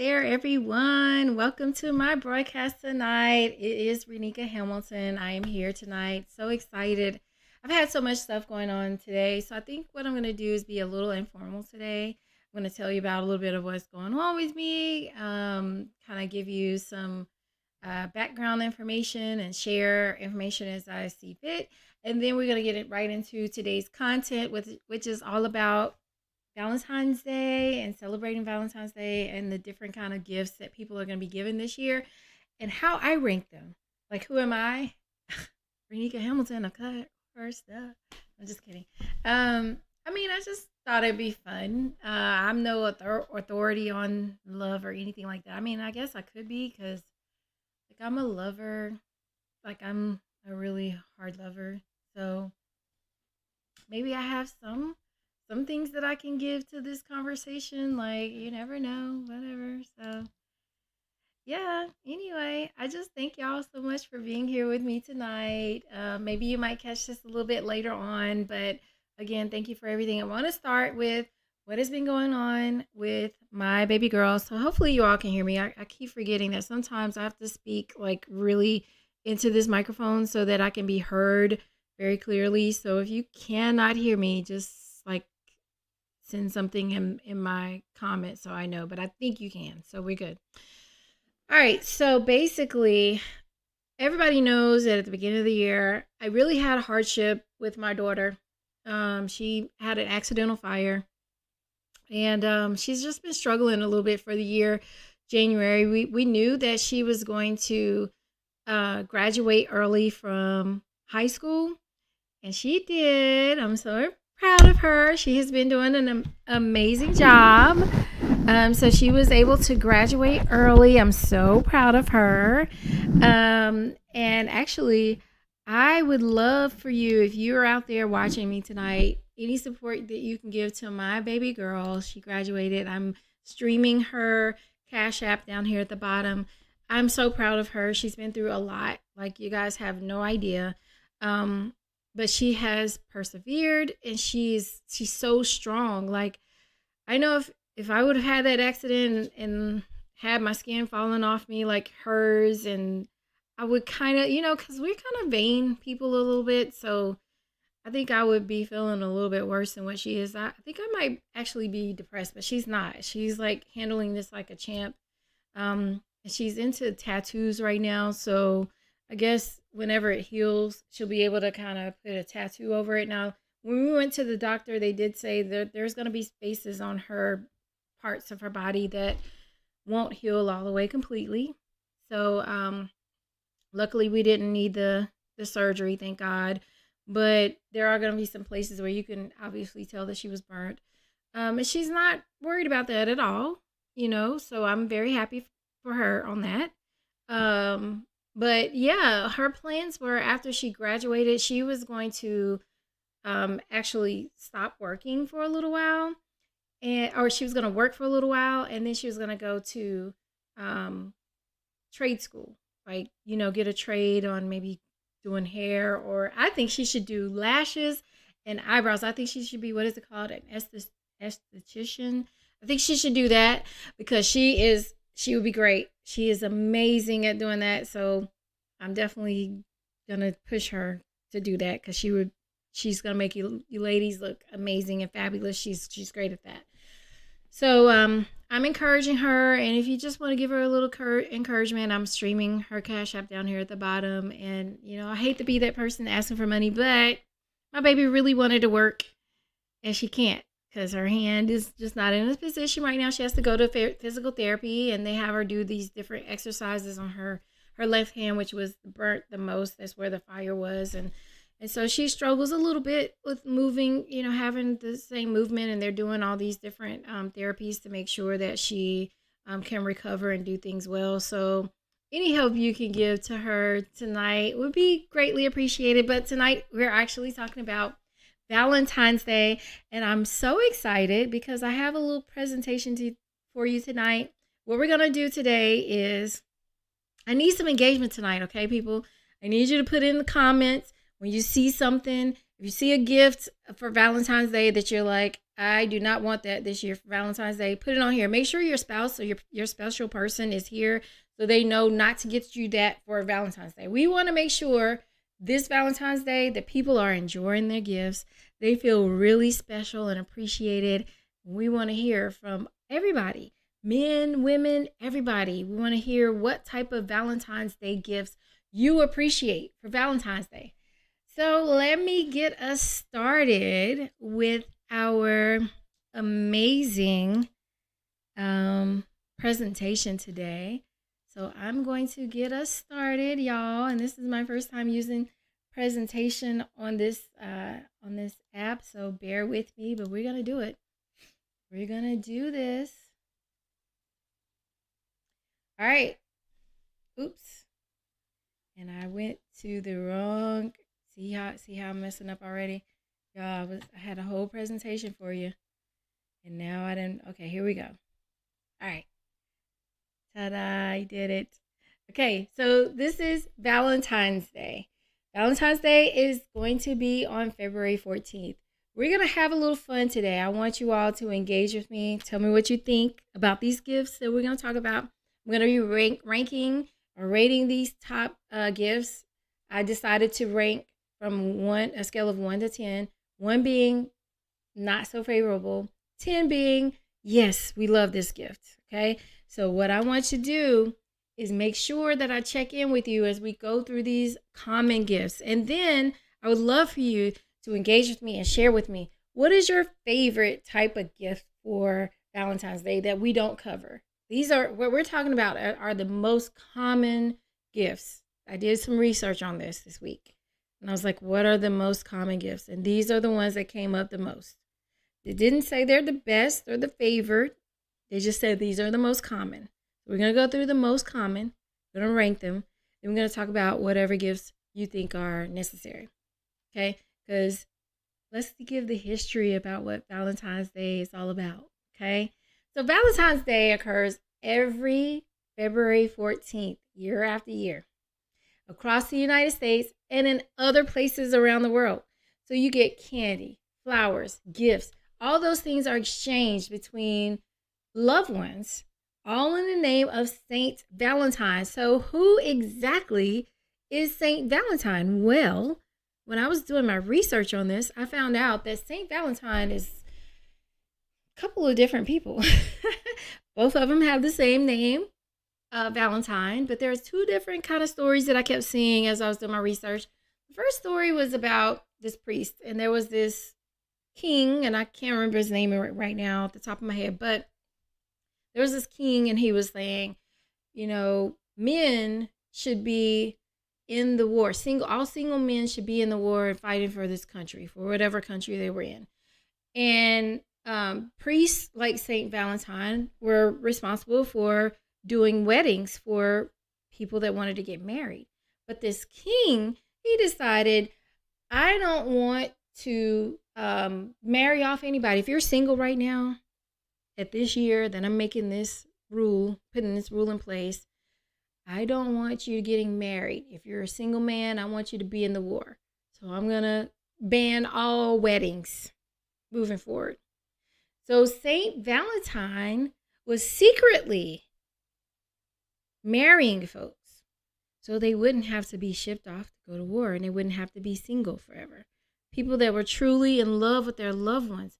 there, everyone. Welcome to my broadcast tonight. It is Renika Hamilton. I am here tonight. So excited. I've had so much stuff going on today. So I think what I'm going to do is be a little informal today. I'm going to tell you about a little bit of what's going on with me, kind of give you some background information and share information as I see fit. And then we're going to get it right into today's content, which is all about Valentine's Day and celebrating Valentine's Day and the different kind of gifts that people are going to be given this year and how I rank them. Like, who am I? Renika Hamilton, of course. I'm just kidding. I just thought it'd be fun. I'm no authority on love or anything like that. I mean, I guess I could be because, like, I'm a lover. Like, I'm a really hard lover. So maybe I have some things that I can give to this conversation. Like, you never know, whatever. So, yeah, anyway, I just thank y'all so much for being here with me tonight. Maybe you might catch this a little bit later on, but again, thank you for everything. I want to start with what has been going on with my baby girl. So, hopefully, you all can hear me. I keep forgetting that sometimes I have to speak like really into this microphone so that I can be heard very clearly. So, if you cannot hear me, just like send something in my comments so I know, but I think you can, so we're good. All right, so basically everybody knows that at the beginning of the year I really had a hardship with my daughter. She had an accidental fire, and she's just been struggling a little bit for the year. January, we knew that she was going to graduate early from high school, and she did. I'm so proud of her. She has been doing an amazing job. So she was able to graduate early. I'm so proud of her. And actually, I would love for you, if you're out there watching me tonight, any support that you can give to my baby girl. She graduated. I'm streaming her Cash App down here at the bottom. I'm so proud of her. She's been through a lot. Like, you guys have no idea. But she has persevered, and she's so strong. Like, I know if I would have had that accident and had my skin falling off me like hers, and I would kind of, because we're kind of vain people a little bit, so I think I would be feeling a little bit worse than what she is. I think I might actually be depressed, but she's not. She's like handling this like a champ. And she's into tattoos right now, so I guess whenever it heals, she'll be able to kind of put a tattoo over it. Now, when we went to the doctor, they did say that there's going to be spaces on her parts of her body that won't heal all the way completely. So, luckily, we didn't need the surgery, thank God. But there are going to be some places where you can obviously tell that she was burnt. And she's not worried about that at all, so I'm very happy for her on that. But yeah, her plans were after she graduated, she was going to actually stop working for a little while, or she was going to work for a little while, and then she was going to go to trade school, like, get a trade on maybe doing hair, or I think she should do lashes and eyebrows. I think she should be, what is it called, an esthetician. I think she should do that because she would be great. She is amazing at doing that. So I'm definitely gonna push her to do that because she's gonna make you ladies look amazing and fabulous. She's great at that. So I'm encouraging her, and if you just want to give her a little encouragement, I'm streaming her Cash App down here at the bottom. And I hate to be that person asking for money, but my baby really wanted to work, and she can't, because her hand is just not in a position right now. She has to go to physical therapy, and they have her do these different exercises on her left hand, which was burnt the most. That's where the fire was. And so she struggles a little bit with moving, having the same movement, and they're doing all these different therapies to make sure that she can recover and do things well. So any help you can give to her tonight would be greatly appreciated. But tonight we're actually talking about Valentine's Day, and I'm so excited because I have a little presentation for you tonight. What we're going to do today is, I need some engagement tonight, okay, people? I need you to put in the comments when you see something. If you see a gift for Valentine's Day that you're like, I do not want that this year for Valentine's Day, put it on here. Make sure your spouse or your special person is here so they know not to get you that for Valentine's Day. We want to make sure this Valentine's Day that people are enjoying their gifts. They feel really special and appreciated. We want to hear from everybody, men, women, everybody. We want to hear what type of Valentine's Day gifts you appreciate for Valentine's Day. So let me get us started with our amazing presentation today. So I'm going to get us started, y'all. And this is my first time using presentation on this app. So bear with me, but we're gonna do it. We're gonna do this. All right. Oops. And I went to the wrong. See how I'm messing up already? Y'all, I had a whole presentation for you. And now I didn't. Okay, here we go. All right. Ta-da, I did it. Okay, so this is Valentine's Day. Valentine's Day is going to be on February 14th. We're going to have a little fun today. I want you all to engage with me. Tell me what you think about these gifts that we're going to talk about. I'm going to be ranking or rating these top gifts. I decided to rank from a scale of 1 to 10, 1 being not so favorable, 10 being, yes, we love this gift, okay? So what I want you to do is make sure that I check in with you as we go through these common gifts. And then I would love for you to engage with me and share with me, what is your favorite type of gift for Valentine's Day that we don't cover? These are, what we're talking about are the most common gifts. I did some research on this week. And I was like, what are the most common gifts? And these are the ones that came up the most. They didn't say they're the best or the favorite. They just said these are the most common. We're going to go through the most common. We're going to rank them. Then we're going to talk about whatever gifts you think are necessary. Okay? Because let's give the history about what Valentine's Day is all about. Okay? So Valentine's Day occurs every February 14th, year after year, across the United States and in other places around the world. So you get candy, flowers, gifts. All those things are exchanged between loved ones, all in the name of Saint Valentine. So who exactly is Saint Valentine? Well, when I was doing my research on this, I found out that Saint Valentine is a couple of different people. Both of them have the same name, Valentine, but there's two different kind of stories that I kept seeing as I was doing my research. The first story was about this priest, and there was this king, and I can't remember his name right now off the top of my head, but there was this king, and he was saying, you know, men should be in the war. All single men should be in the war and fighting for this country, for whatever country they were in. And priests like Saint Valentine were responsible for doing weddings for people that wanted to get married. But this king, he decided, I don't want to marry off anybody. If you're single right now at this year, then I'm making this rule, putting this rule in place. I don't want you getting married. If you're a single man, I want you to be in the war. So I'm going to ban all weddings moving forward. So Saint Valentine was secretly marrying folks so they wouldn't have to be shipped off to go to war, and they wouldn't have to be single forever. People that were truly in love with their loved ones.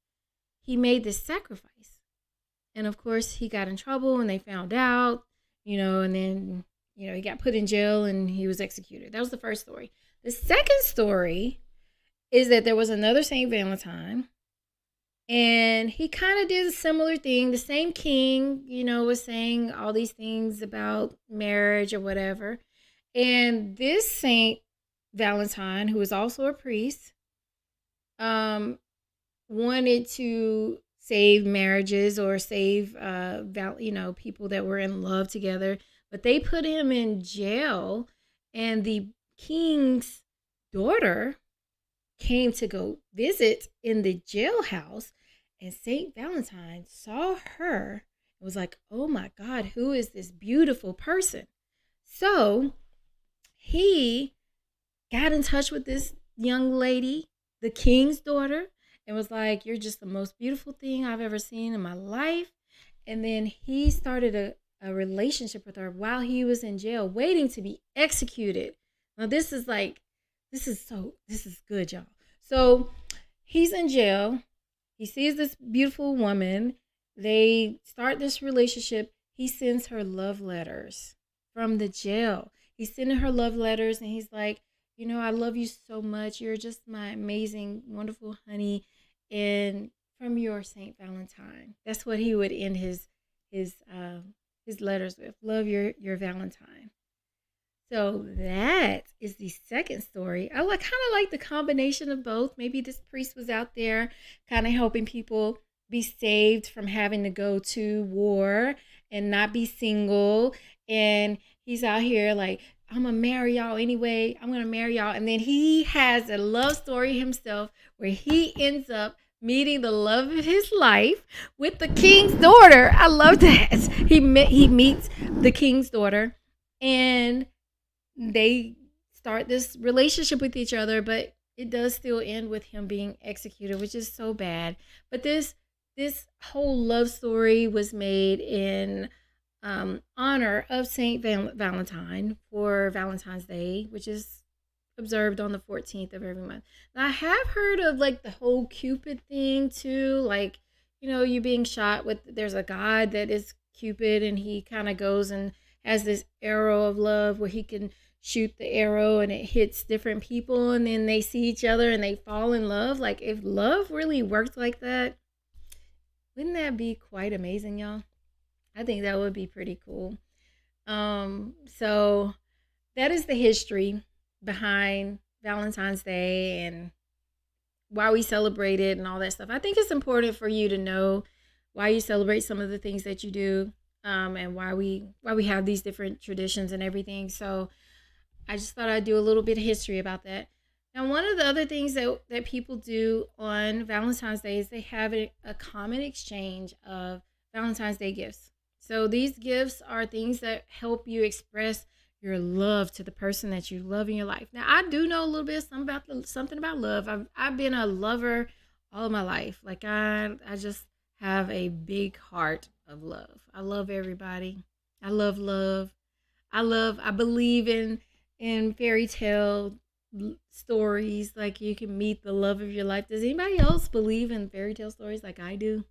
He made this sacrifice. And of course, he got in trouble and they found out, and then, he got put in jail and he was executed. That was the first story. The second story is that there was another Saint Valentine, and he kind of did a similar thing. The same king, was saying all these things about marriage or whatever. And this Saint Valentine, who was also a priest, wanted to save marriages or save, people that were in love together. But they put him in jail, and the king's daughter came to go visit in the jailhouse, and Saint Valentine saw her and was like, oh my God, who is this beautiful person? So he got in touch with this young lady, the king's daughter and was like, "You're just the most beautiful thing I've ever seen in my life." And then he started a relationship with her while he was in jail, waiting to be executed. Now, this is good, y'all. So he's in jail. He sees this beautiful woman. They start this relationship. He sends her love letters from the jail. He's sending her love letters and he's like, I love you so much. You're just my amazing, wonderful honey. And from your Saint Valentine. That's what he would end his his letters with. Love your Valentine. So that is the second story. I kind of like the combination of both. Maybe this priest was out there kind of helping people be saved from having to go to war and not be single. And he's out here like, I'm going to marry y'all anyway. I'm going to marry y'all. And then he has a love story himself where he ends up meeting the love of his life with the king's daughter. I love that. He meets the king's daughter and they start this relationship with each other, but it does still end with him being executed, which is so bad. But this whole love story was made in honor of Saint Valentine for Valentine's Day, which is observed on the 14th of every month. Now, I have heard of like the whole Cupid thing too, like you being shot with. There's a god that is Cupid, and he kind of goes and has this arrow of love where he can shoot the arrow and it hits different people and then they see each other and they fall in love. Like, if love really worked like that, wouldn't that be quite amazing, y'all? I think that would be pretty cool. So that is the history behind Valentine's Day and why we celebrate it and all that stuff. I think it's important for you to know why you celebrate some of the things that you do, and why we have these different traditions and everything. So I just thought I'd do a little bit of history about that. Now, one of the other things that people do on Valentine's Day is they have a common exchange of Valentine's Day gifts. So these gifts are things that help you express your love to the person that you love in your life. Now, I do know a little bit something about love. I've been a lover all of my life. Like, I just have a big heart of love. I love everybody. I love love. I believe in fairy tale stories. Like, you can meet the love of your life. Does anybody else believe in fairy tale stories like I do?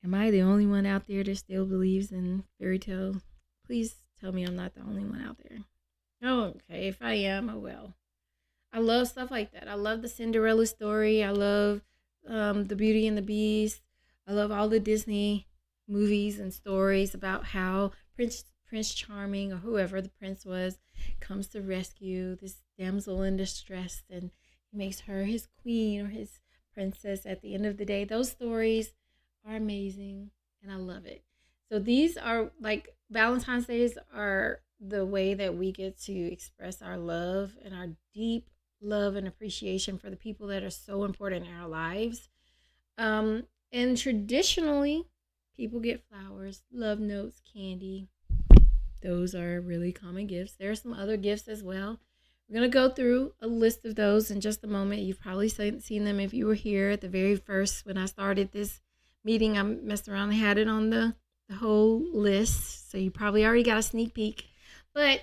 Am I the only one out there that still believes in fairy tale? Please tell me I'm not the only one out there. Oh, okay. If I am, oh well. I love stuff like that. I love the Cinderella story. I love the Beauty and the Beast. I love all the Disney movies and stories about how Prince Charming, or whoever the prince was, comes to rescue this damsel in distress, and he makes her his queen or his princess at the end of the day. Those stories are amazing, and I love it. So these are like Valentine's Days are the way that we get to express our love and our deep love and appreciation for the people that are so important in our lives. And traditionally, people get flowers, love notes, candy. Those are really common gifts. There are some other gifts as well. We're going to go through a list of those in just a moment. You've probably seen them if you were here at the very first when I started this meeting. I messed around and had it on the whole list. So you probably already got a sneak peek. But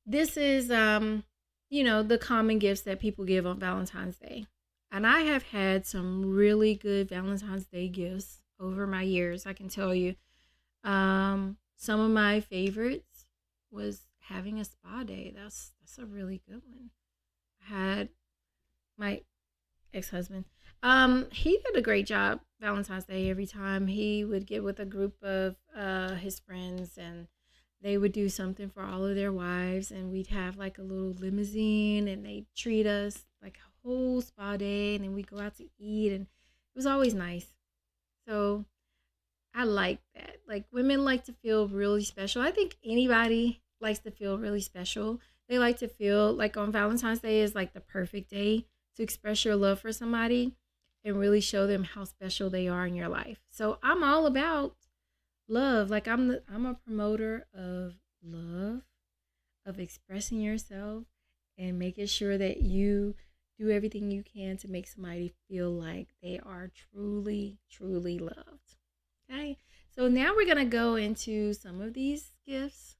this is, the common gifts that people give on Valentine's Day. And I have had some really good Valentine's Day gifts over my years, I can tell you. Some of my favorites was having a spa day. That's a really good one. I had my ex-husband. He did a great job Valentine's Day. Every time he would get with a group of his friends, and they would do something for all of their wives, and we'd have like a little limousine, and they'd treat us like a whole spa day, and then we'd go out to eat, and it was always nice. So I like that. Like, women like to feel really special. I think anybody likes to feel really special. They like to feel like on Valentine's Day is like the perfect day to express your love for somebody and really show them how special they are in your life. So I'm all about love. Like, I'm a promoter of love, of expressing yourself and making sure that you do everything you can to make somebody feel like they are truly, truly loved. Okay, so now we're going to go into some of these gifts.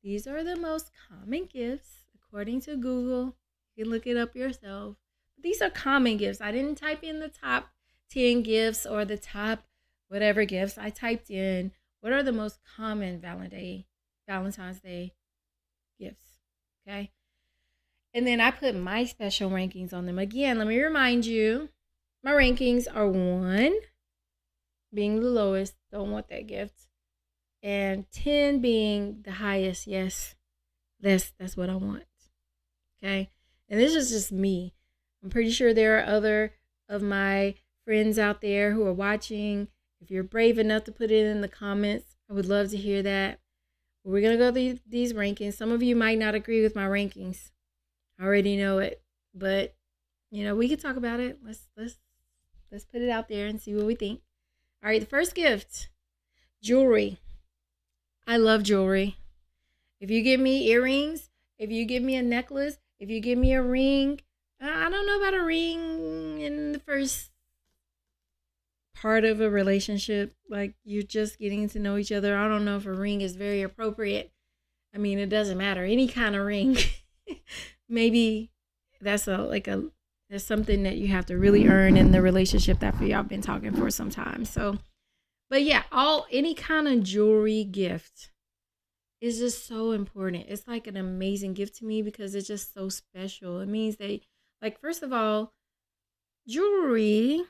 These are the most common gifts according to Google. You can look it up yourself. But these are common gifts. I didn't type in the top 10 gifts or the top whatever gifts. I typed in what are the most common Valentine's Day gifts. Okay. And then I put my special rankings on them. Again, let me remind you, my rankings are 1 being the lowest, don't want that gift, and 10 being the highest. Yes, that's what I want. Okay. And this is just me. I'm pretty sure there are other of my friends out there who are watching. If you're brave enough to put it in the comments, I would love to hear that. We're going to go through these rankings. Some of you might not agree with my rankings. I already know it, but we can talk about it. Let's put it out there and see what we think. All right, the first gift, jewelry. I love jewelry. If you give me earrings, if you give me a necklace, if you give me a ring, I don't know about a ring in the first part of a relationship. Like, you're just getting to know each other. I don't know if a ring is very appropriate. I mean, it doesn't matter. Any kind of ring. Maybe that's there's something that you have to really earn in the relationship after y'all been talking for some time. So, but yeah, any kind of jewelry gift is just so important. It's like an amazing gift to me because it's just so special. It means first of all, jewelry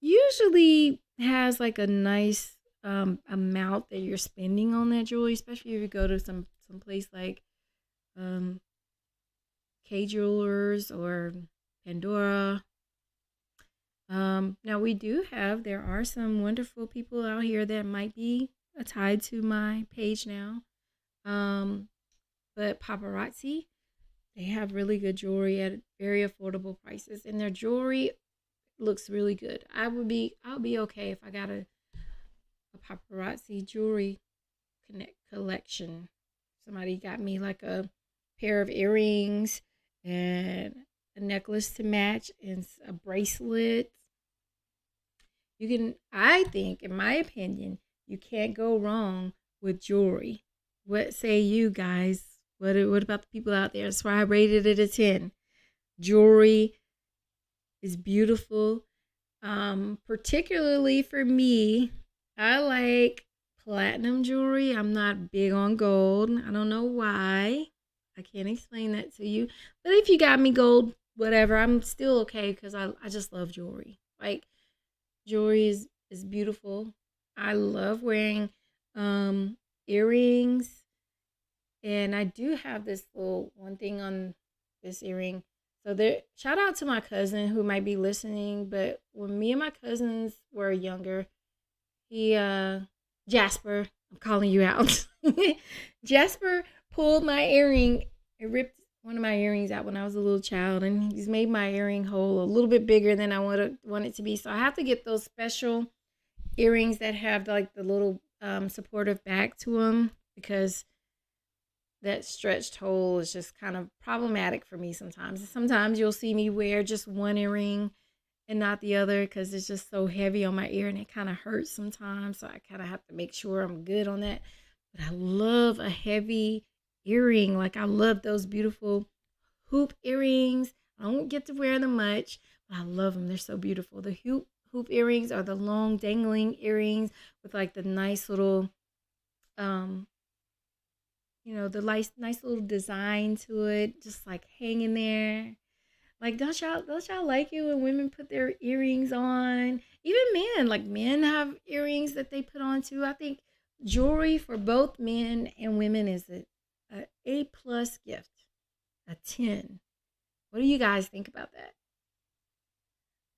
usually has like a nice amount that you're spending on that jewelry, especially if you go to some place like K Jewelers or Pandora. Now there are some wonderful people out here that might be tied to my page now. But Paparazzi, they have really good jewelry at very affordable prices, and their jewelry looks really good. I'll be okay if I got a Paparazzi jewelry collection. Somebody got me like a pair of earrings and a necklace to match and a bracelet. I think, in my opinion, you can't go wrong with jewelry. What say you guys? What about the people out there? That's why I rated it a 10. Jewelry is beautiful. Particularly for me, I like platinum jewelry. I'm not big on gold. I don't know why. I can't explain that to you. But if you got me gold, whatever, I'm still okay because I just love jewelry. Like, jewelry is beautiful. I love wearing earrings. And I do have this little one thing on this earring. So shout out to my cousin who might be listening. But when me and my cousins were younger, Jasper, I'm calling you out. Jasper pulled my earring and ripped one of my earrings out when I was a little child, and he's made my earring hole a little bit bigger than I want it to be. So I have to get those special earrings that have like the little supportive back to them, because that stretched hole is just kind of problematic for me sometimes. Sometimes you'll see me wear just one earring and not the other because it's just so heavy on my ear and it kind of hurts sometimes. So I kind of have to make sure I'm good on that. But I love a heavy earring. Like, I love those beautiful hoop earrings. I don't get to wear them much, but I love them. They're so beautiful. The hoop earrings are the long dangling earrings with like the nice little the nice little design to it, just like hanging there. Like, don't y'all like it when women put their earrings on? Even men have earrings that they put on too. I think jewelry for both men and women is a A+ gift, a 10. What do you guys think about that?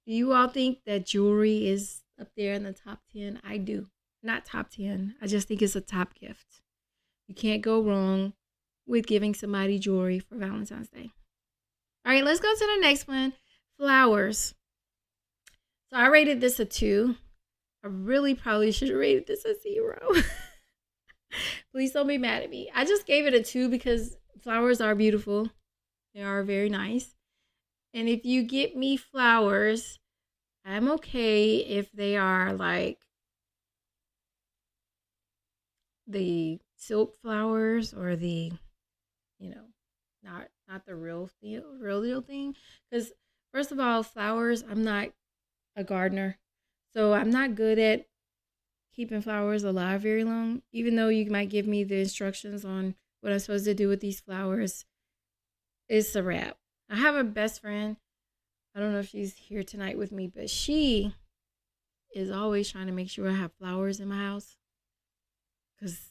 Do you all think that jewelry is up there in the top 10? I do. Not top 10. I just think it's a top gift. You can't go wrong with giving somebody jewelry for Valentine's Day. All right, let's go to the next one. Flowers. So I rated this a 2. I really probably should have rated this a 0. Please don't be mad at me. I just gave it a 2 because flowers are beautiful. They are very nice. And if you get me flowers, I'm okay if they are like the silk flowers or the, you know, not the real deal thing. Because first of all, flowers, I'm not a gardener, so I'm not good at keeping flowers alive very long. Even though you might give me the instructions on what I'm supposed to do with these flowers, it's a wrap. I have a best friend. I don't know if she's here tonight with me, but she is always trying to make sure I have flowers in my house because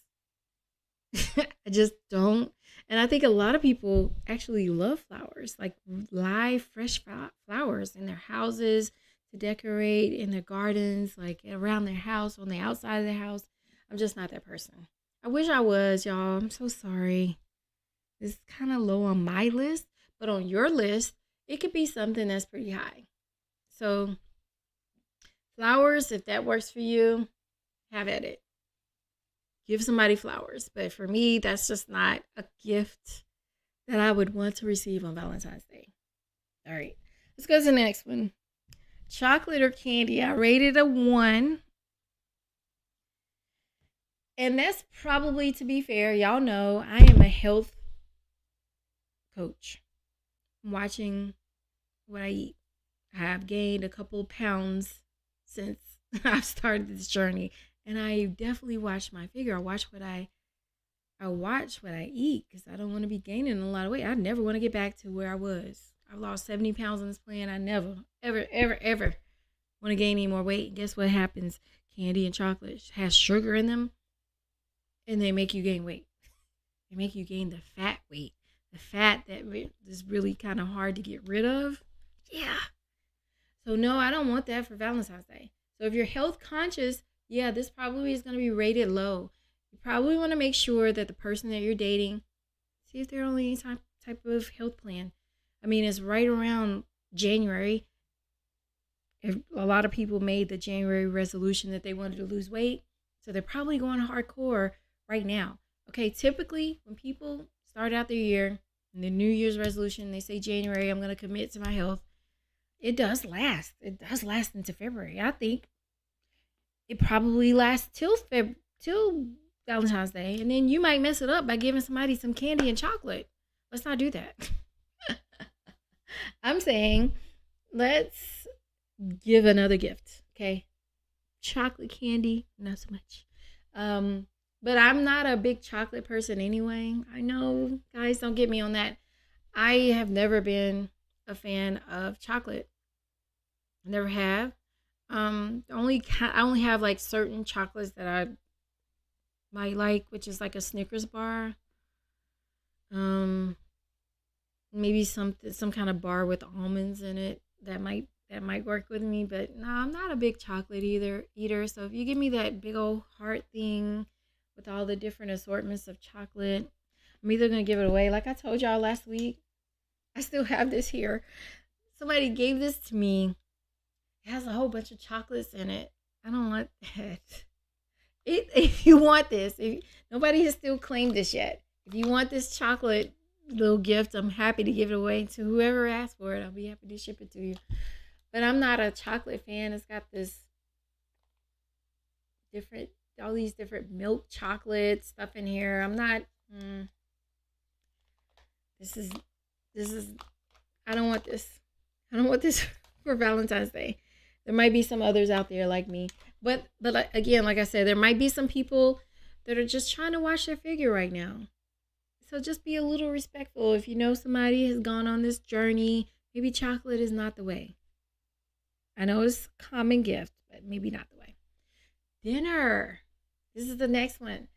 I just don't. And I think a lot of people actually love flowers, like live, fresh flowers in their houses to decorate in their gardens, like around their house, on the outside of the house. I'm just not that person. I wish I was, y'all. I'm so sorry. It's kind of low on my list, but on your list, it could be something that's pretty high. So, flowers, if that works for you, have at it. Give somebody flowers. But for me, that's just not a gift that I would want to receive on Valentine's Day. All right, let's go to the next one. Chocolate or candy? I rated a 1. And that's probably, to be fair, y'all know I am a health coach. I'm watching what I eat. I have gained a couple pounds since I've started this journey. And I definitely watch my figure. I watch what I eat because I don't want to be gaining a lot of weight. I never want to get back to where I was. I've lost 70 pounds on this plan. I never, ever, ever, ever want to gain any more weight. Guess what happens? Candy and chocolate has sugar in them, and they make you gain weight. They make you gain the fat weight, the fat that is really kind of hard to get rid of. Yeah. So no, I don't want that for Valentine's Day. So if you're health conscious, yeah, this probably is going to be rated low. You probably want to make sure that the person that you're dating, see if they're on any type of health plan. I mean, it's right around January. If a lot of people made the January resolution that they wanted to lose weight, so they're probably going hardcore right now. Okay, typically when people start out their year and the New Year's resolution, they say January, I'm going to commit to my health. It does last. It does last into February. I think it probably lasts till Valentine's Day, and then you might mess it up by giving somebody some candy and chocolate. Let's not do that. I'm saying let's give another gift, okay? Chocolate candy, not so much. But I'm not a big chocolate person anyway. I know, guys, don't get me on that. I have never been a fan of chocolate. I never have. I only have like certain chocolates that I might like, which is like a Snickers bar. Um, Maybe some kind of bar with almonds in it that might work with me. But no, I'm not a big chocolate eater. So if you give me that big old heart thing with all the different assortments of chocolate, I'm either gonna give it away. Like I told y'all last week, I still have this here. Somebody gave this to me. It has a whole bunch of chocolates in it. I don't want that. If you want this, if nobody has still claimed this yet, if you want this chocolate little gift, I'm happy to give it away to whoever asks for it. I'll be happy to ship it to you. But I'm not a chocolate fan. It's got this different, all these different milk chocolate stuff in here. I'm not. This is, this is. I don't want this. I don't want this for Valentine's Day. There might be some others out there like me, but again, like I said, there might be some people that are just trying to watch their figure right now. So just be a little respectful. If you know somebody has gone on this journey, maybe chocolate is not the way. I know it's a common gift, but maybe not the way. Dinner. This is the next one.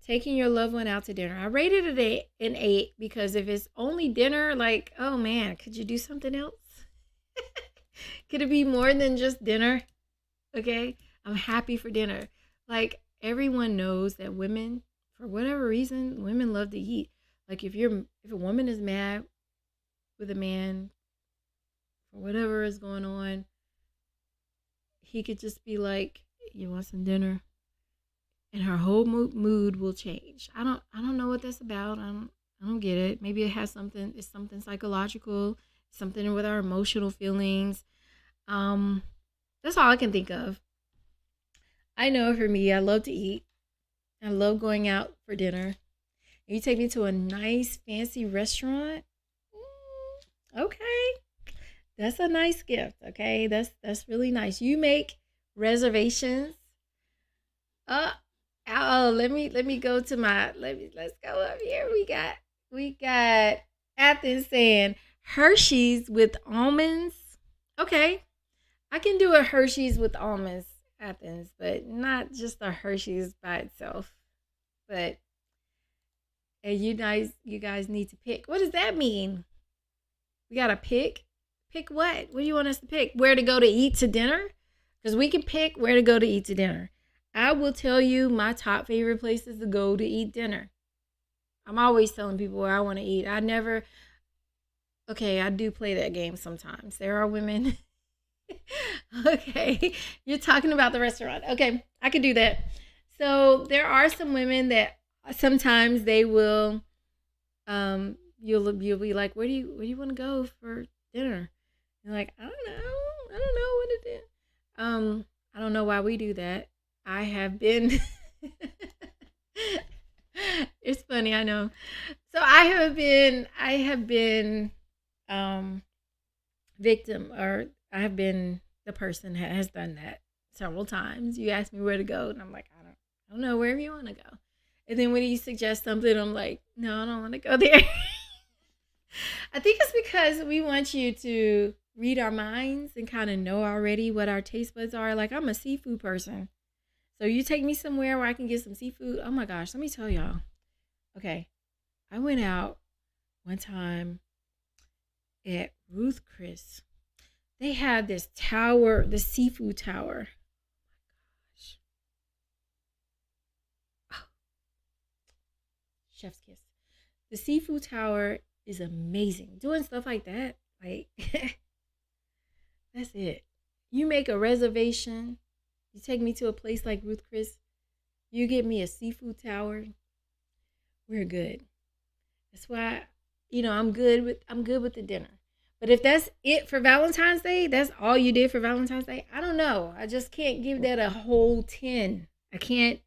Taking your loved one out to dinner. I rated it an 8 because if it's only dinner, like, oh man, could you do something else? Could it be more than just dinner? Okay, I'm happy for dinner. Like everyone knows that women, for whatever reason, women love to eat. Like if a woman is mad with a man for whatever is going on, he could just be like, "You want some dinner?" And her whole mood will change. I don't know what that's about. I don't get it. Maybe it has something. It's something psychological, something with our emotional feelings. Um, that's all I can think of. I know for me, I love to eat. I love going out for dinner. You take me to a nice fancy restaurant. Okay, that's a nice gift. Okay, that's really nice. You make reservations. Uh oh, let me go to my let's go up here. We got Athens saying Hershey's with almonds. Okay, I can do a Hershey's with almonds, Athens, but not just a Hershey's by itself. But and you guys need to pick. What does that mean? We gotta pick. Pick what? What do you want us to pick? Where to go to eat to dinner? Because we can pick where to go to eat to dinner. I will tell you my top favorite places to go to eat dinner. I'm always telling people where I want to eat. I never. Okay, I do play that game sometimes. There are women. Okay, you're talking about the restaurant. Okay, I could do that. So there are some women that sometimes they will you'll be like, where do you want to go for dinner? You're like, I don't know what to do. I don't know why we do that. I have been it's funny, I know. So I have been um victim, or I have been the person that has done that several times. You ask me where to go and I'm like, I don't know, wherever you want to go. And then when you suggest something, I'm like, no, I don't want to go there. I think it's because we want you to read our minds and kind of know already what our taste buds are. Like, I'm a seafood person. So you take me somewhere where I can get some seafood. Oh my gosh, let me tell y'all. Okay, I went out one time at Ruth Chris. They had this tower, the seafood tower. Gosh. Oh, chef's kiss. The seafood tower is amazing. Doing stuff like that, like that's it. You make a reservation. You take me to a place like Ruth Chris. You get me a seafood tower. We're good. That's why, I'm good with the dinner. But if that's it for Valentine's Day, that's all you did for Valentine's Day. I don't know. I just can't give that a whole 10. I can't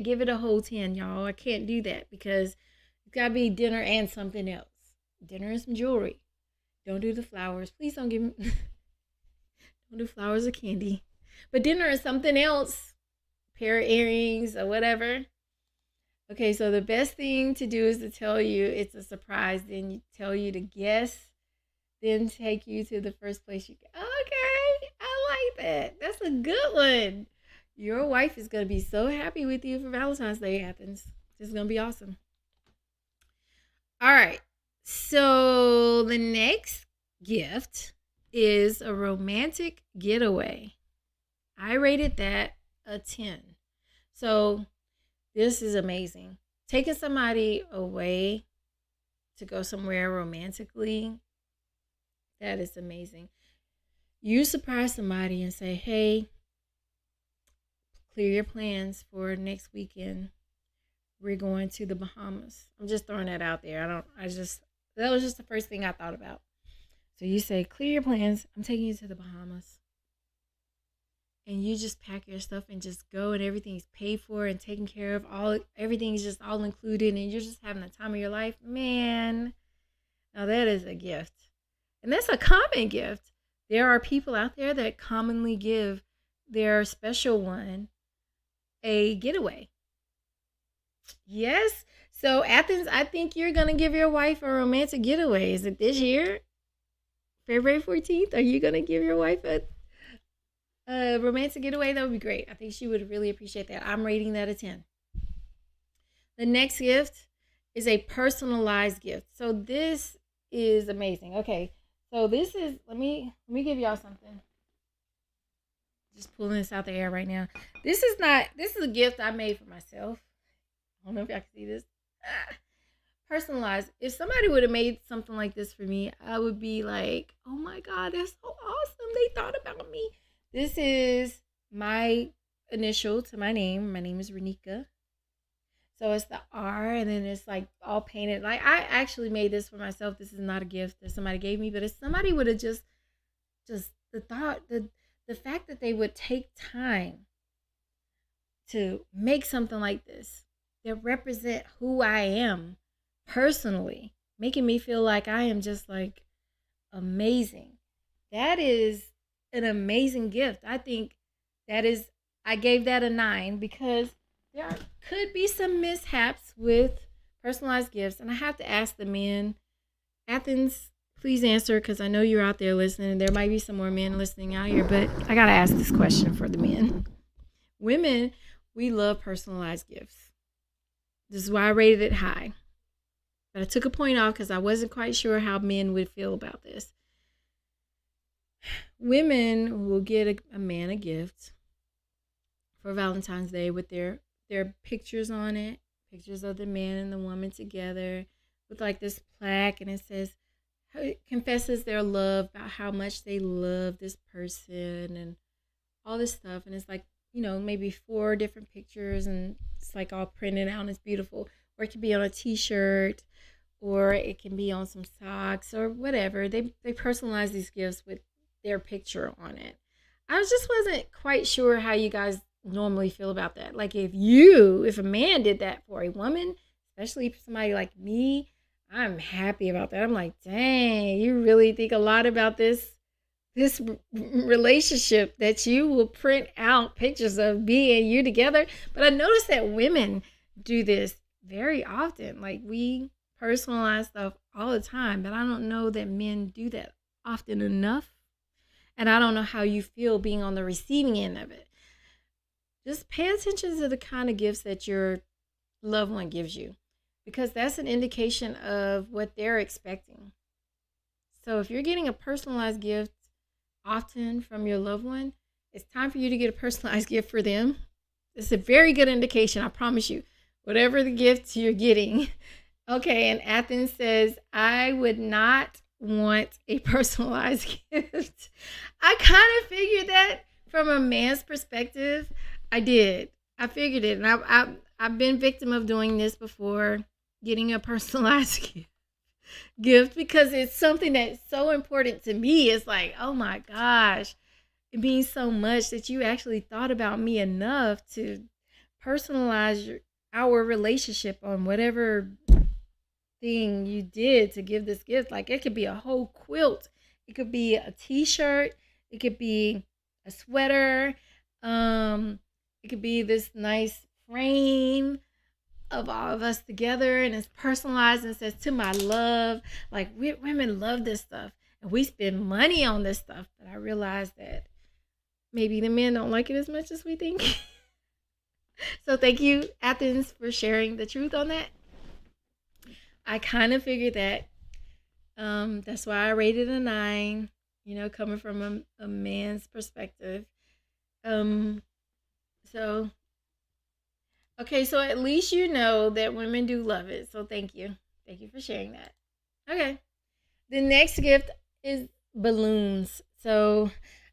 give it a whole 10, y'all. I can't do that because it's got to be dinner and something else. Dinner and some jewelry. Don't do the flowers. Please don't give me don't do flowers or candy. But dinner is something else. Pair of earrings or whatever. Okay, so the best thing to do is to tell you it's a surprise, then you tell you to guess, then take you to the first place you go. Okay, I like that. That's a good one. Your wife is going to be so happy with you for Valentine's Day happens. This is going to be awesome. All right. So the next gift is a romantic getaway. I rated that a 10. So this is amazing. Taking somebody away to go somewhere romantically, that is amazing. You surprise somebody and say, hey, clear your plans for next weekend. We're going to the Bahamas. I'm just throwing that out there. That was just the first thing I thought about. So you say, clear your plans. I'm taking you to the Bahamas. And you just pack your stuff and just go, and everything's paid for and taken care of. Everything's just all included, and you're just having the time of your life. Man, now that is a gift. And that's a common gift. There are people out there that commonly give their special one a getaway. Yes. So Athens, I think you're going to give your wife a romantic getaway. Is it this year? February 14th? Are you going to give your wife a romantic getaway? That would be great. I think she would really appreciate that. I'm rating that a 10. The next gift is a personalized gift. So this is amazing. Okay. So this is, let me give y'all something. Just pulling this out the air right now. This is a gift I made for myself. I don't know if y'all can see this. Personalized. If somebody would have made something like this for me, I would be like, oh my God, that's so awesome. They thought about me. This is my initial to my name. My name is Renika. So it's the R, and then it's like all painted. Like I actually made this for myself. This is not a gift that somebody gave me, but if somebody would have just the thought, the fact that they would take time to make something like this that represent who I am personally, making me feel like I am just like amazing. That is an amazing gift. I think that is, I gave that a 9 because there could be some mishaps with personalized gifts. And I have to ask the men, Athens, please answer because I know you're out there listening. There might be some more men listening out here, but I got to ask this question for the men. Women, we love personalized gifts. This is why I rated it high. But I took a point off because I wasn't quite sure how men would feel about this. Women will get a man a gift for Valentine's Day with their pictures on it, pictures of the man and the woman together with like this plaque, and it says, it confesses their love about how much they love this person and all this stuff. And it's like, maybe 4 different pictures, and it's like all printed out and it's beautiful. Or it can be on a t-shirt, or it can be on some socks or whatever. They personalize these gifts with their picture on it. I just wasn't quite sure how you guys normally feel about that. Like if a man did that for a woman, especially for somebody like me, I'm happy about that. I'm like, dang, you really think a lot about this relationship that you will print out pictures of me and you together. But I noticed that women do this very often. Like we personalize stuff all the time, but I don't know that men do that often enough. And I don't know how you feel being on the receiving end of it. Just pay attention to the kind of gifts that your loved one gives you, because that's an indication of what they're expecting. So if you're getting a personalized gift often from your loved one, it's time for you to get a personalized gift for them. It's a very good indication, I promise you, whatever the gift you're getting. Okay, and Athens says, I would not want a personalized gift. I kind of figured that from a man's perspective. I did. I figured it. And I've been victim of doing this before, getting a personalized gift, because it's something that's so important to me. It's like, oh my gosh, it means so much that you actually thought about me enough to personalize our relationship on whatever thing you did to give this gift. Like it could be a whole quilt, it could be a t-shirt, it could be a sweater, it could be this nice frame of all of us together, and it's personalized and says, to my love. Like women love this stuff, and we spend money on this stuff, but I realize that maybe the men don't like it as much as we think. So thank you, Athens, for sharing the truth on that. I kind of figured that. That's why I rated a 9, coming from a man's perspective. So, okay, so at least you know that women do love it. So thank you. Thank you for sharing that. Okay. The next gift is balloons. So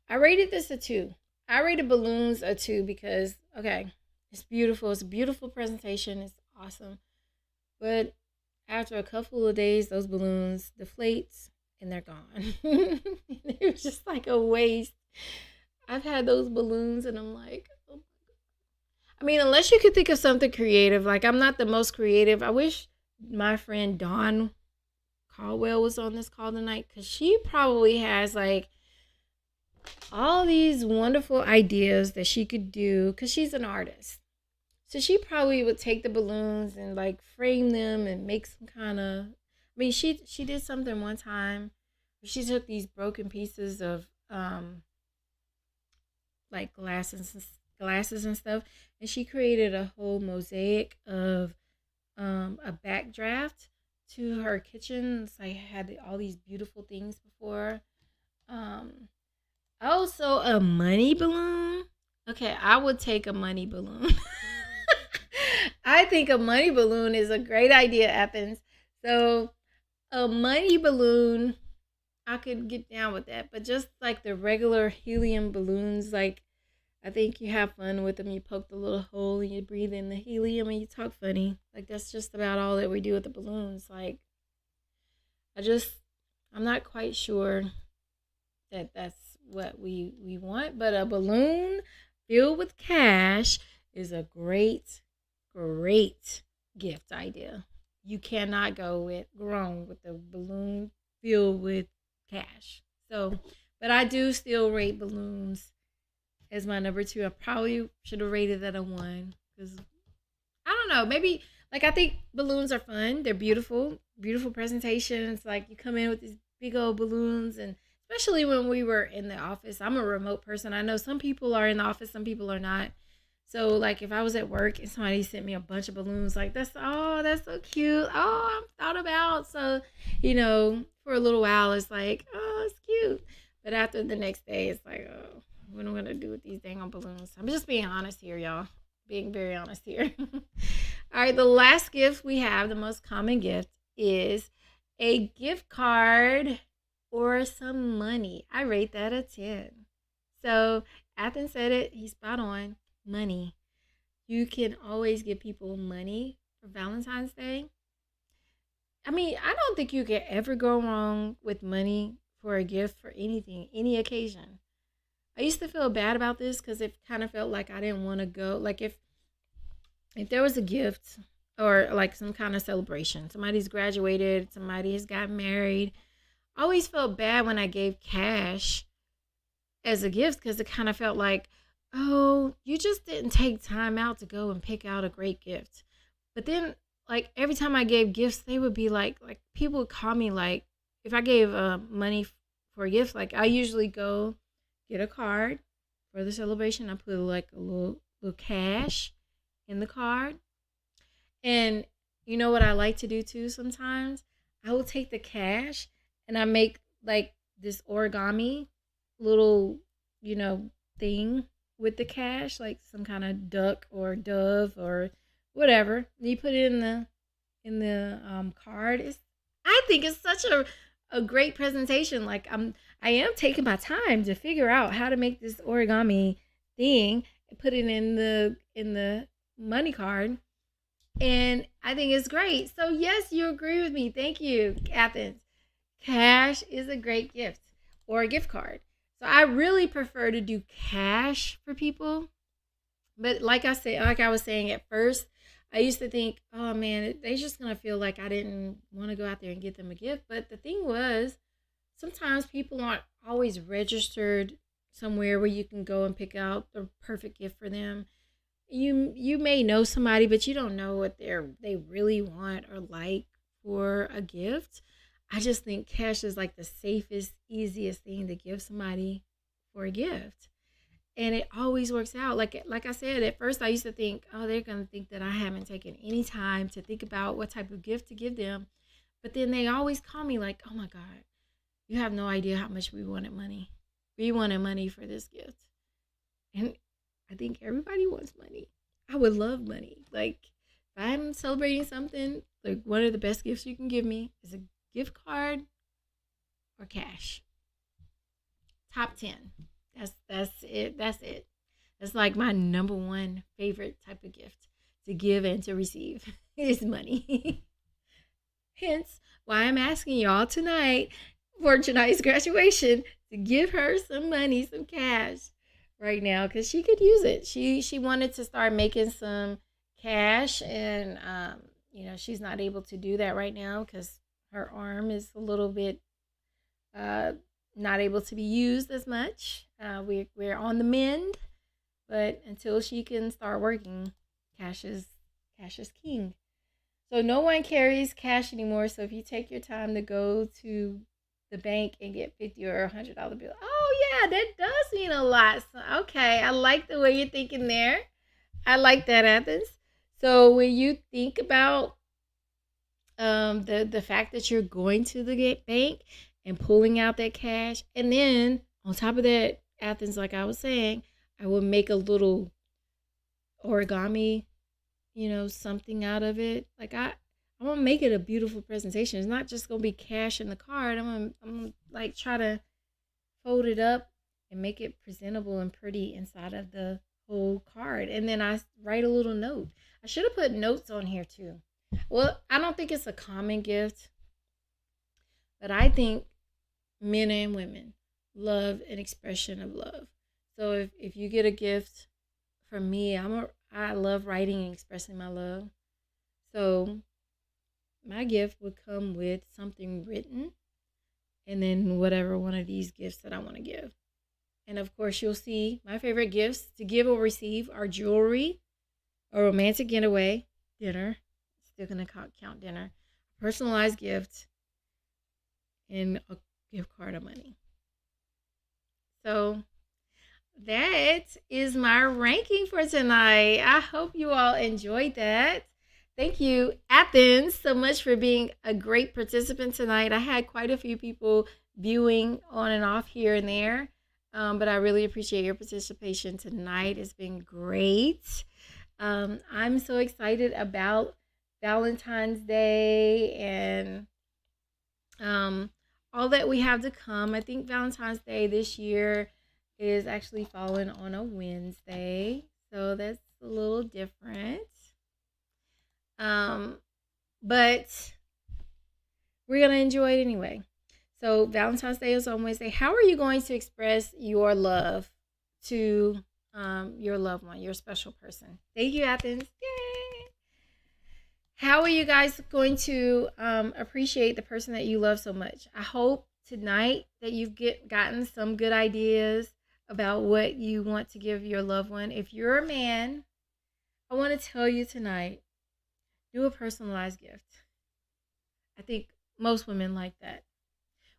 I rated this a 2. I rated balloons a 2 because, okay, it's beautiful. It's a beautiful presentation. It's awesome. But after a couple of days, those balloons deflate and they're gone. It was just like a waste. I've had those balloons and I'm like, oh my God. I mean, unless you could think of something creative. Like, I'm not the most creative. I wish my friend Dawn Caldwell was on this call tonight, because she probably has like all these wonderful ideas that she could do, because she's an artist. So she probably would take the balloons and like frame them and make some kind of, I mean, she did something one time where she took these broken pieces of like glasses and stuff, and she created a whole mosaic of a backdraft to her kitchen. It's like had all these beautiful things before. Also a money balloon. Okay, I would take a money balloon. I think a money balloon is a great idea, Athens. So a money balloon, I could get down with that. But just like the regular helium balloons, like I think you have fun with them. You poke the little hole and you breathe in the helium and you talk funny. Like that's just about all that we do with the balloons. Like I just, I'm not quite sure that that's what we want, but a balloon filled with cash is a great gift idea. You cannot go with wrong with a balloon filled with cash. So, but I do still rate balloons as my number two. I probably should have rated that a one because I don't know. Maybe like I think balloons are fun. They're beautiful, beautiful presentations. Like you come in with these big old balloons, and especially when we were in the office. I'm a remote person. I know some people are in the office, some people are not. So like if I was at work and somebody sent me a bunch of balloons, like that's so cute. Oh, I'm thought about. So, for a little while it's like, oh, it's cute. But after the next day, it's like, oh, what am I gonna do with these dang on balloons? I'm just being honest here, y'all. Being very honest here. All right, the last gift we have, the most common gift, is a gift card or some money. I rate that a 10. So Athens said it, he's spot on. Money. You can always give people money for Valentine's Day. I mean, I don't think you can ever go wrong with money for a gift for anything, any occasion. I used to feel bad about this because it kind of felt like I didn't want to go. Like if there was a gift or like some kind of celebration, somebody's graduated, somebody has gotten married, I always felt bad when I gave cash as a gift because it kind of felt like, oh, you just didn't take time out to go and pick out a great gift. But then, like every time I gave gifts, they would be like people would call me like if I gave money for a gift, like I usually go get a card for the celebration. I put like a little cash in the card. And you know what I like to do too sometimes? I will take the cash and I make like this origami little, thing with the cash, like some kind of duck or dove or whatever. You put it in the card. I think it's such a great presentation. Like I am taking my time to figure out how to make this origami thing, put it in the money card, and I think it's great. So yes, you agree with me. Thank you, Athens. Cash is a great gift or a gift card. So I really prefer to do cash for people. But like I was saying at first, I used to think, oh man, they're just gonna feel like I didn't want to go out there and get them a gift. But the thing was, sometimes people aren't always registered somewhere where you can go and pick out the perfect gift for them. You may know somebody, but you don't know what they really want or like for a gift. I just think cash is like the safest, easiest thing to give somebody for a gift. And it always works out. Like I said, at first I used to think, oh, they're gonna think that I haven't taken any time to think about what type of gift to give them. But then they always call me like, oh my God, you have no idea how much we wanted money. We wanted money for this gift. And I think everybody wants money. I would love money. Like if I'm celebrating something, like one of the best gifts you can give me is a gift card or cash. Top 10. That's it. That's it. That's like my number one favorite type of gift to give and to receive is money. Hence why I'm asking y'all tonight for Janai's graduation to give her some money, some cash right now because she could use it. She wanted to start making some cash, and she's not able to do that right now because her arm is a little bit not able to be used as much. We're on the mend, but until she can start working, cash is king. So no one carries cash anymore. So if you take your time to go to the bank and get $50 or $100 bill, oh yeah, that does mean a lot. So, okay, I like the way you're thinking there. I like that, Athens. So when you think about the fact that you're going to the bank and pulling out that cash, and then on top of that, Athens, like I was saying, I will make a little origami, something out of it. Like I'm gonna make it a beautiful presentation. It's not just gonna be cash in the card. I'm gonna like try to fold it up and make it presentable and pretty inside of the whole card. And then I write a little note. I should have put notes on here too. Well, I don't think it's a common gift, but I think men and women love an expression of love. So if you get a gift from me, I love writing and expressing my love. So my gift would come with something written and then whatever one of these gifts that I want to give. And of course, you'll see my favorite gifts to give or receive are jewelry, a romantic getaway, dinner, still going to count dinner, a personalized gift, and a gift card of money. So that is my ranking for tonight. I hope you all enjoyed that. Thank you, Athens, so much for being a great participant tonight. I had quite a few people viewing on and off here and there, but I really appreciate your participation tonight. It's been great. I'm so excited about Valentine's Day and all that we have to come. I think Valentine's Day this year is actually falling on a Wednesday, so that's a little different. But we're gonna enjoy it anyway. So Valentine's Day is on Wednesday. How are you going to express your love to your loved one, your special person? Thank you, Athens. Yay! How are you guys going to appreciate the person that you love so much? I hope tonight that you've gotten some good ideas about what you want to give your loved one. If you're a man, I want to tell you tonight, do a personalized gift. I think most women like that.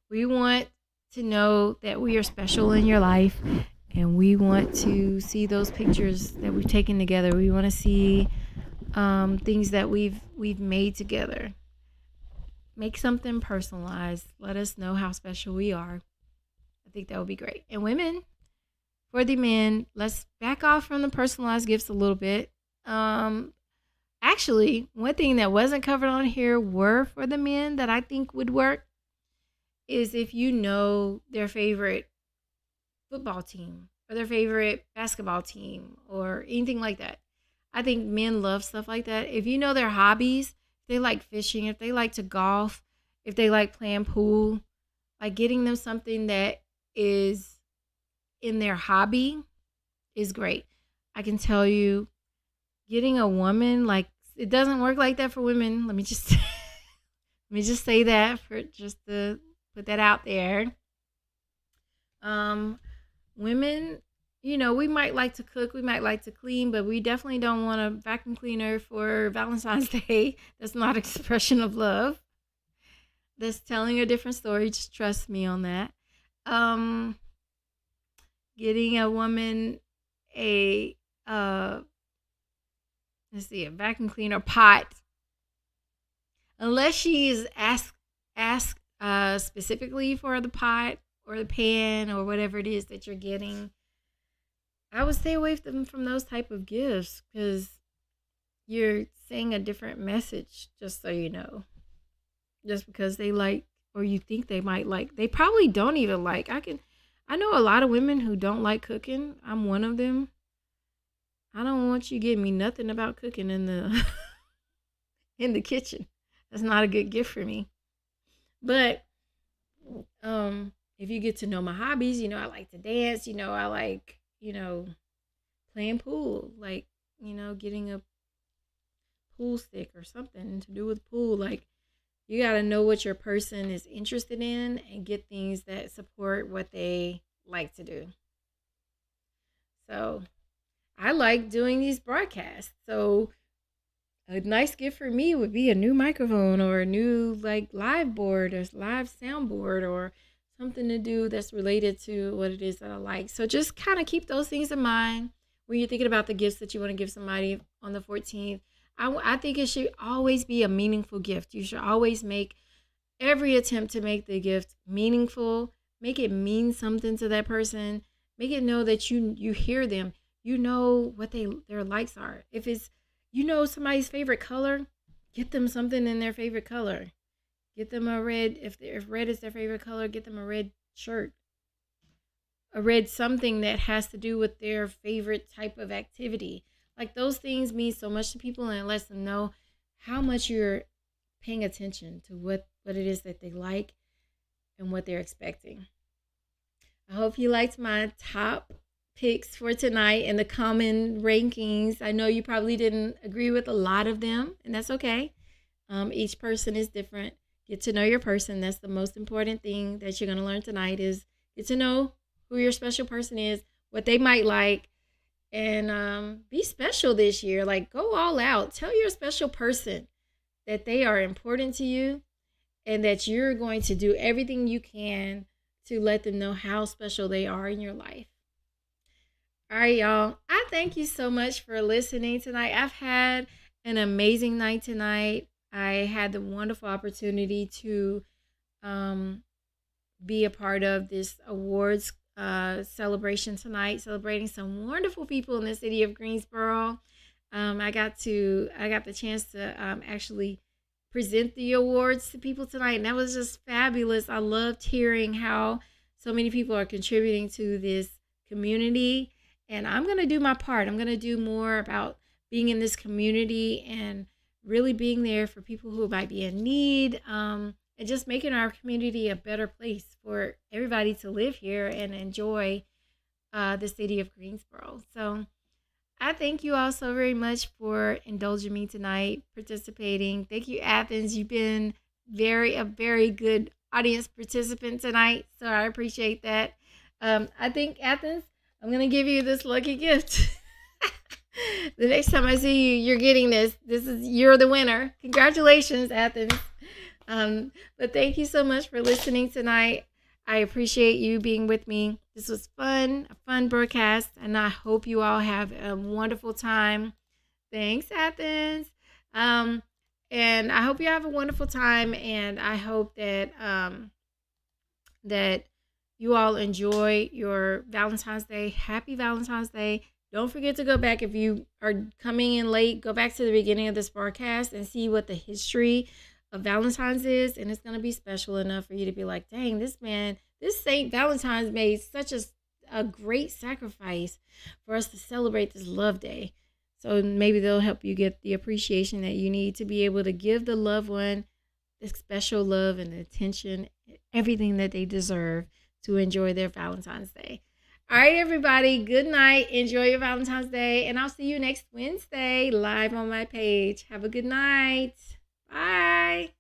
We want to know that we are special in your life, and we want to see those pictures that we've taken together. We want to see things that we've made together. Make something personalized. Let us know how special we are. I think that would be great. And women, for the men, let's back off from the personalized gifts a little bit. Actually, one thing that wasn't covered on here were for the men that I think would work is if you know their favorite football team or their favorite basketball team or anything like that. I think men love stuff like that. If you know their hobbies, if they like fishing, if they like to golf, if they like playing pool, like getting them something that is in their hobby is great. I can tell you, getting a woman, like, it doesn't work like that for women. Let me just say that for just to put that out there. Women, you know, we might like to cook, we might like to clean, but we definitely don't want a vacuum cleaner for Valentine's Day. That's not expression of love. That's telling a different story. Just trust me on that. Getting a woman a vacuum cleaner pot, unless she is asked specifically for the pot or the pan or whatever it is that you're getting, I would stay away from those type of gifts because you're saying a different message, just so you know. Just because they like, or you think they might like, they probably don't even like. I know a lot of women who don't like cooking. I'm one of them. I don't want you getting me nothing about cooking in the in the kitchen. That's not a good gift for me. But if you get to know my hobbies, you know, I like to dance, you know, I like, you know, playing pool, like, you know, getting a pool stick or something to do with pool. Like, you got to know what your person is interested in and get things that support what they like to do. So I like doing these broadcasts. So a nice gift for me would be a new microphone or a new like live board or live soundboard or something to do that's related to what it is that I like. So just kind of keep those things in mind when you're thinking about the gifts that you want to give somebody on the 14th. I think it should always be a meaningful gift. You should always make every attempt to make the gift meaningful. Make it mean something to that person. Make it know that you hear them. You know what their likes are. If it's, you know, somebody's favorite color, get them something in their favorite color. Get them a red. If red is their favorite color, get them a red shirt. read something that has to do with their favorite type of activity. Like those things mean so much to people, and it lets them know how much you're paying attention to what it is that they like and what they're expecting. I hope you liked my top picks for tonight and the common rankings. I know you probably didn't agree with a lot of them, and that's okay. Each person is different. Get to know your person. That's the most important thing that you're going to learn tonight is get to know who your special person is, what they might like, and be special this year. Like, go all out. Tell your special person that they are important to you and that you're going to do everything you can to let them know how special they are in your life. All right, y'all. I thank you so much for listening tonight. I've had an amazing night tonight. I had the wonderful opportunity to be a part of this awards celebration tonight, celebrating some wonderful people in the city of Greensboro. I got the chance to actually present the awards to people tonight, and that was just fabulous. I loved hearing how so many people are contributing to this community, and I'm going to do my part. I'm going to do more about being in this community and really being there for people who might be in need, and just making our community a better place for everybody to live here and enjoy the city of Greensboro. So I thank you all so very much for indulging me tonight, participating. Thank you, Athens. You've been a very good audience participant tonight, so I appreciate that. I think, Athens, I'm going to give you this lucky gift. The next time I see you, you're getting this. You're the winner. Congratulations, Athens. But thank you so much for listening tonight. I appreciate you being with me. This was a fun broadcast, and I hope you all have a wonderful time. Thanks, Athens. And I hope you have a wonderful time, and I hope that that you all enjoy your Valentine's Day. Happy Valentine's Day. Don't forget to go back, if you are coming in late, go back to the beginning of this broadcast and see what the history of Valentine's is, and it's going to be special enough for you to be like, dang, this Saint Valentine's made such a great sacrifice for us to celebrate this love day. So maybe they'll help you get the appreciation that you need to be able to give the loved one the special love and the attention, everything that they deserve to enjoy their Valentine's Day. All right, everybody, good night. Enjoy your Valentine's Day, and I'll see you next Wednesday live on my page. Have a good night. Bye.